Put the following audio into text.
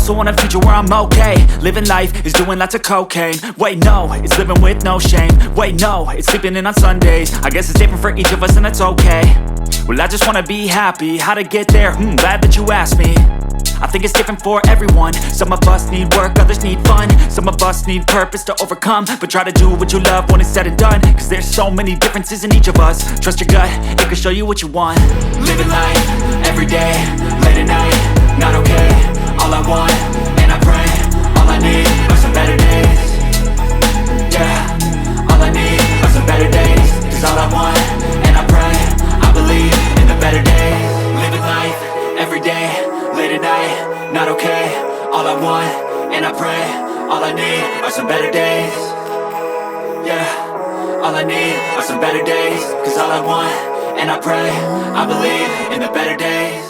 also want a future where I'm okay. Living life is doing lots of cocaine. Wait, no, it's living with no shame. Wait, no, it's sleeping in on Sundays. I guess it's different for each of us and that's okay. Well, I just wanna be happy. How to get there? Glad that you asked me. I think it's different for everyone. Some of us need work, others need fun. Some of us need purpose to overcome. But try to do what you love when it's said and done, cause there's so many differences in each of us. Trust your gut, it can show you what you want. Living life, everyday, late at night, not okay. All I want, and I pray, all I need are some better days. Yeah, all I need are some better days. Cause all I want, and I pray, I believe in the better days. Living life, everyday, late at night, not okay. All I want, and I pray, all I need are some better days. Yeah, all I need are some better days. Cause all I want, and I pray, I believe in the better days.